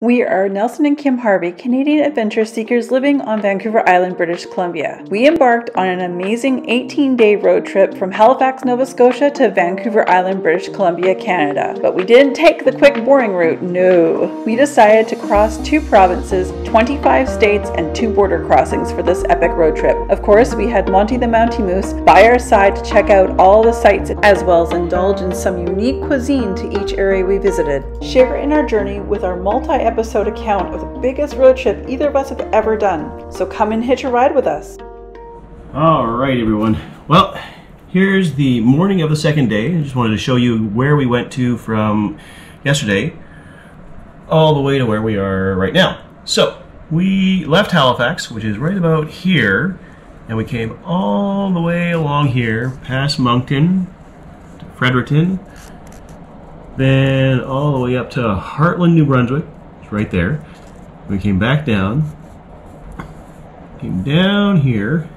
We are Nelson and Kim Harvey, Canadian adventure seekers living on Vancouver Island, British Columbia. We embarked on an amazing 18-day road trip from Halifax, Nova Scotia to Vancouver Island, British Columbia, Canada. But we didn't take the quick, boring route, no. We decided to cross 2 provinces, 25 states, and 2 border crossings for this epic road trip. Of course, we had Monty the Mountie Moose by our side to check out all the sights, as well as indulge in some unique cuisine to each area we visited. Share in our journey with our multi-episode account of the biggest road trip either of us have ever done. So come and hitch a ride with us. All right, everyone. Well, here's the morning of the second day. I just wanted to show you where we went to from yesterday all the way to where we are right now. So we left Halifax, which is right about here, and we came all the way along here past Moncton, to Fredericton, then all the way up to Hartland, New Brunswick. It's right there. We came back down, came down here,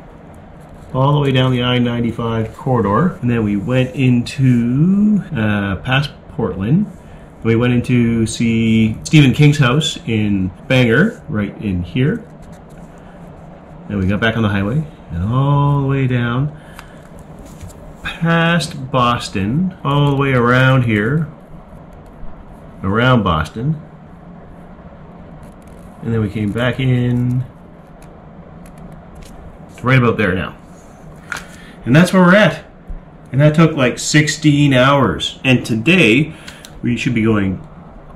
all the way down the I-95 corridor, and then we went into past Portland. We went in to see Stephen King's house in Bangor, right in here. Then we got back on the highway and all the way down past Boston, all the way around here, around Boston, and then we came back in to right about there now. And that's where we're at. And that took like 16 hours. And today we should be going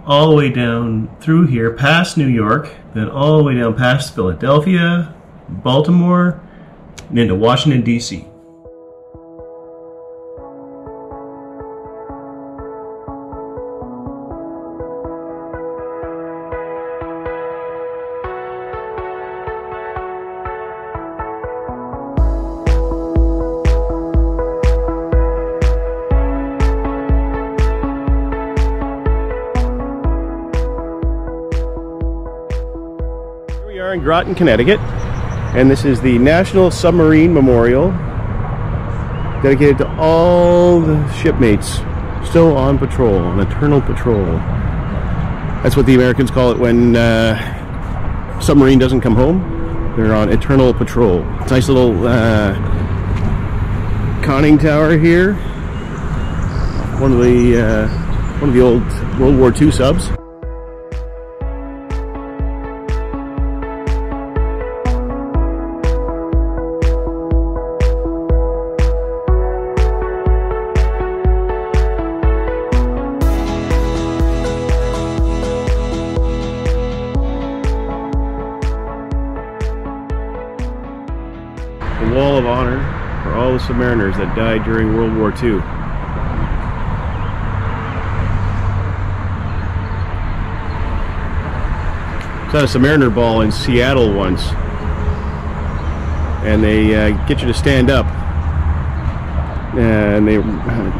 all the way down through here past New York, then all the way down past Philadelphia, Baltimore, and into Washington, D.C. In Groton, Connecticut, and this is the National Submarine Memorial, dedicated to all the shipmates still on patrol, on eternal patrol. That's what the Americans call it when submarine doesn't come home. They're on eternal patrol. It's a nice little conning tower here. One of the old World War II subs. The Wall of Honor for all the submariners that died during World War II. I was at a submariner ball in Seattle once, and they get you to stand up, and they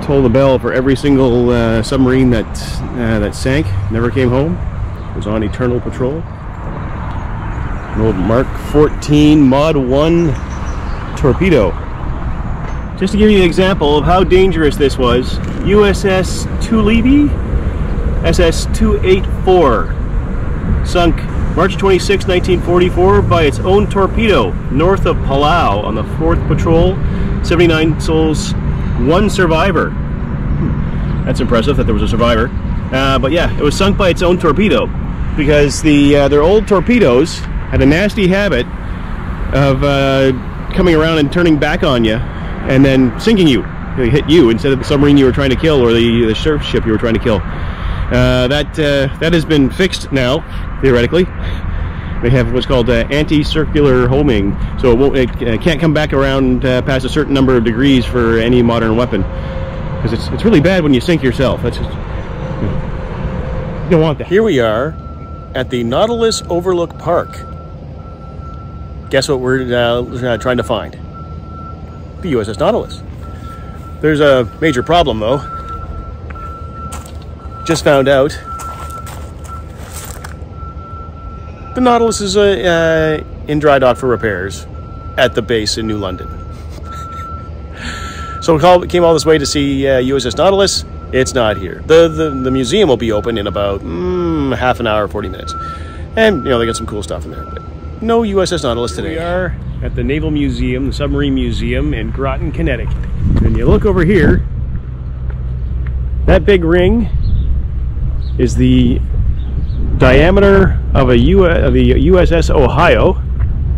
toll the bell for every single submarine that sank, never came home, was on eternal patrol. An old Mark 14 Mod 1 torpedo. Just to give you an example of how dangerous this was, USS Tulibi, SS-284, sunk March 26, 1944 by its own torpedo north of Palau on the 4th Patrol, 79 souls, 1 survivor. That's impressive that there was a survivor. But yeah, it was sunk by its own torpedo because their old torpedoes had a nasty habit of coming around and turning back on you and then sinking you. They hit you instead of the submarine you were trying to kill or the surf ship you were trying to kill. That has been fixed now, theoretically. They have what's called anti-circular homing, so it can't come back around past a certain number of degrees for any modern weapon, because it's really bad when you sink yourself. That's just, you don't want that. Here we are at the Nautilus Overlook Park. Guess what we're trying to find? The USS Nautilus. There's a major problem though. Just found out the Nautilus is in dry dock for repairs at the base in New London. So we came all this way to see USS Nautilus. It's not here. The museum will be open in about half an hour, 40 minutes. And, you know, they got some cool stuff in there. But no USS Nautilus today. We are at the Naval Museum, the Submarine Museum in Groton, Connecticut. And you look over here, that big ring is the diameter of the USS Ohio.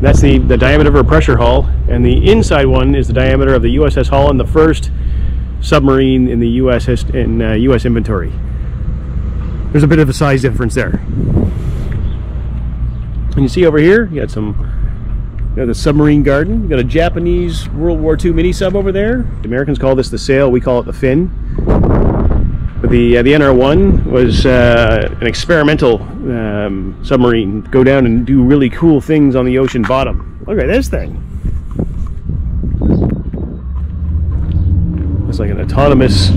That's the diameter of her pressure hull, and the inside one is the diameter of the USS Holland, the first submarine in the US inventory. There's a bit of a size difference there. And you see over here, you got the submarine garden. You got a Japanese World War II mini sub over there. The Americans call this the sail, we call it the fin. But the NR-1 was an experimental submarine. Go down and do really cool things on the ocean bottom. Look at this thing. It's like an autonomous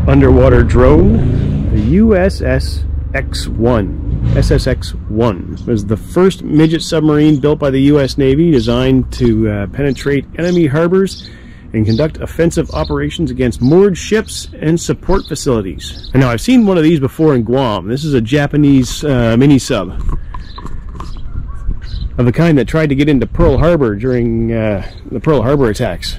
underwater drone. The USS X-1. SSX-1 was the first midget submarine built by the U.S. Navy, designed to penetrate enemy harbors and conduct offensive operations against moored ships and support facilities. And now I've seen one of these before in Guam. This is a Japanese mini sub of the kind that tried to get into Pearl Harbor during the Pearl Harbor attacks.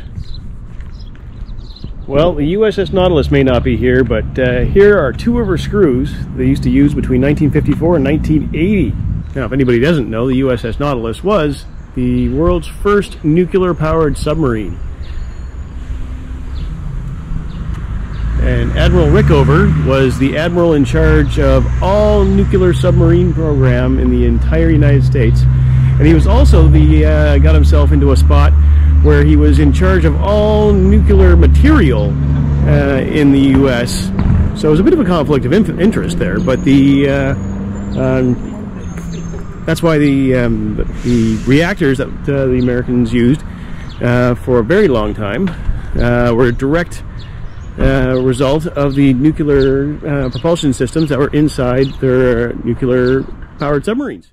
Well, the USS Nautilus may not be here, but here are two of her screws they used to use between 1954 and 1980. Now, if anybody doesn't know, the USS Nautilus was the world's first nuclear-powered submarine. And Admiral Rickover was the admiral in charge of all nuclear submarine program in the entire United States. And he was also got himself into a spot where he was in charge of all nuclear material in the U.S. So it was a bit of a conflict of interest there, but that's why the reactors that the Americans used for a very long time were a direct result of the nuclear propulsion systems that were inside their nuclear-powered submarines.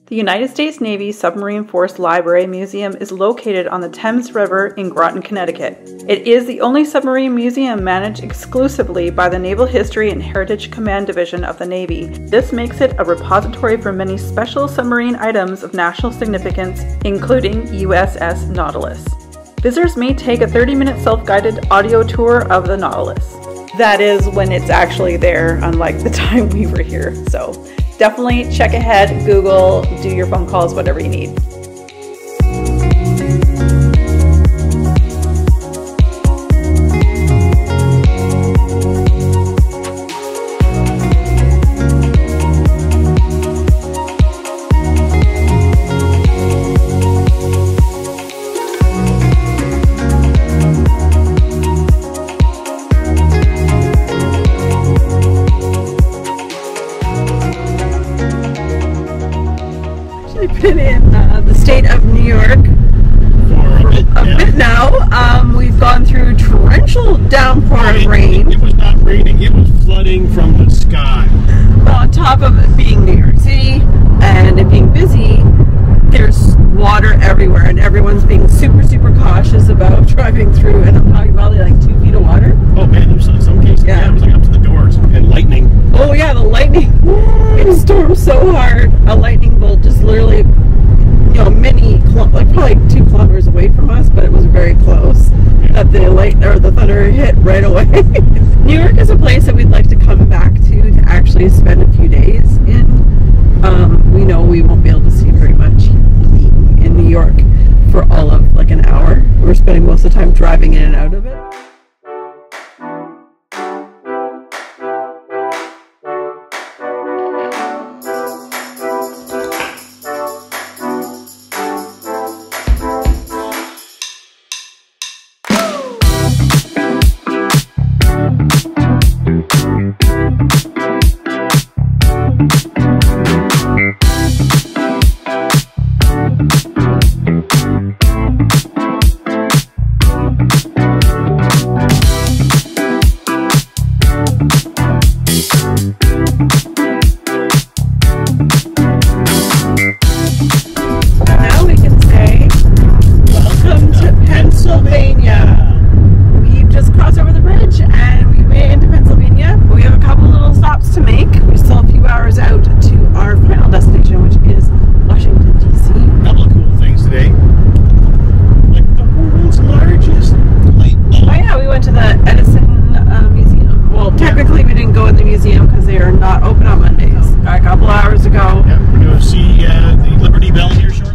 The United States Navy Submarine Force Library Museum is located on the Thames River in Groton, Connecticut. It is the only submarine museum managed exclusively by the Naval History and Heritage Command Division of the Navy. This makes it a repository for many special submarine items of national significance, including USS Nautilus. Visitors may take a 30-minute self-guided audio tour of the Nautilus. That is when it's actually there, unlike the time we were here. So definitely check ahead, Google, do your phone calls, whatever you need. Been in the state of New York for a bit now. We've gone through torrential downpour of rain. It was not raining, it was flooding from the sky. But on top of it being New York City and it being busy, there's water everywhere and everyone's being super cautious about driving through, and I'm talking probably like 2 feet of water. Oh man, there's some cases, yeah, it was like up to the doors, and lightning. Oh yeah, the lightning. It stormed so hard, a lightning bolt just literally, you know, like probably 2 kilometers away from us, but it was very close. That the thunder hit right away. New York is a place that we'd like to come back to actually spend a few days in. We know we won't be able to see very much in New York for all of like an hour. We're spending most of the time driving in and out of it. to go. Yeah, we're going to see the Liberty Bell here shortly.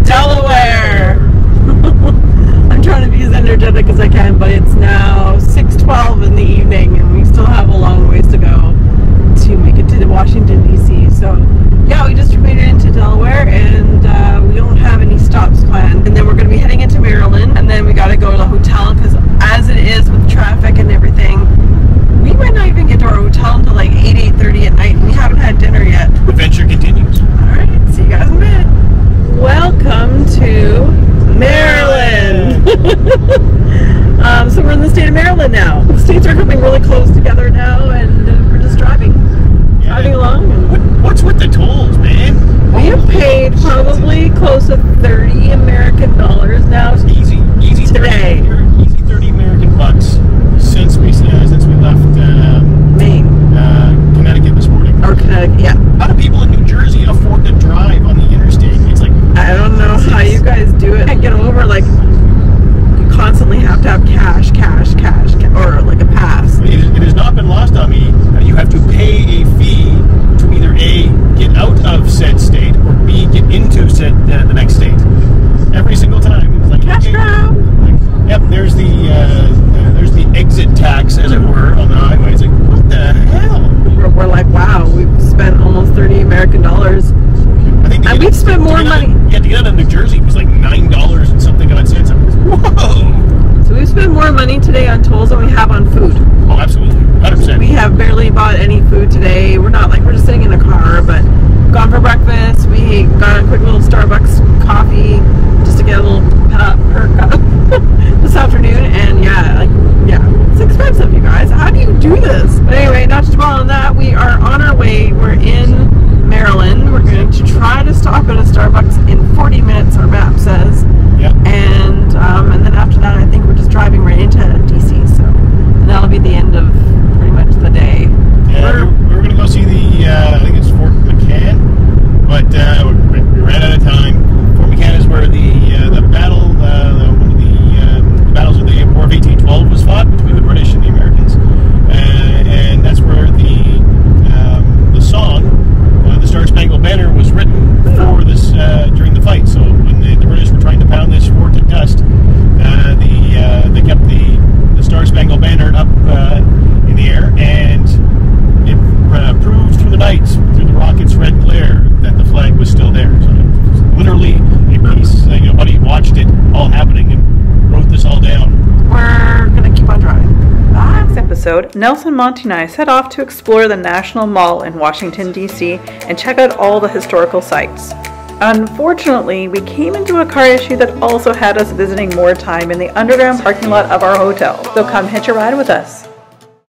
Delaware. I'm trying to be as energetic as I can, but it's now 6:12 in the evening and we still have a long ways to go to make it to Washington, D.C. So yeah, we just made it into Delaware and we don't have any stops planned. And then we're going to be heading into Maryland and then we got to go to the hotel because as it is with traffic and everything, we might not even get to our hotel until like 8:30 at night and we haven't had dinner yet. Adventure continues. Alright, see you guys in a bit. Welcome to Maryland. So we're in the state of Maryland now. The states are coming really close together now, and we're just driving along. What's with the tolls, man? We have paid probably close to 30 American dollars now. Easy today. 30 American bucks since we left Maine, Connecticut this morning. or Connecticut. Yeah. How do people in New Jersey afford to drive on the interstate? It's like I don't know how you guys do it. I get over like you constantly have to have cash, or like a pass. it has not been lost on me that you have to pay a fee to either A, get out of said state, or B, get into said the next state. Every single time. It's like, Cash grab. Yep, there's the exit tax, as it were, on the highway. It's like, what the hell? We're like, wow, we've spent almost 30 American dollars. I think And we've spent more money. Yeah, to get out of New Jersey was like $9 and something odd cents. Whoa! So we've spent more money today on tolls than we have on food. Oh, absolutely. 100%. We have barely bought any food today. We're just sitting in the car, but gone for breakfast. We got a quick little Starbucks coffee just to get a little perk up this afternoon. And yeah, it's expensive, you guys. How do you do this? But anyway, not to dwell on that, we are on our way. We're in Maryland. We're going to try to stop at a Starbucks in 40 minutes, our map says. Yep. And then after that, I think we're just driving right into DC. So and that'll be the end of pretty much the day. Yeah, we're going to go see the, I think it's Fort McCann, but we ran out of time. Fort McCann is where the battle, one of the battles of the War of 1812 was fought between the British and the Americans, and that's where the song, the Star Spangled Banner, was written for this during the fight. So when the British were trying to pound this fort to dust, they kept the Star Spangled Banner up in the air, and it proved through the night, through the rocket's red glare, that the flag was still there. So it was literally a piece. Buddy watched it all happening and wrote this all down. We're gonna keep on driving. Next episode, Nelson, Monty, and I set off to explore the National Mall in Washington, D.C. and check out all the historical sites. Unfortunately, we came into a car issue that also had us visiting more time in the underground parking lot of our hotel, so come hitch a ride with us.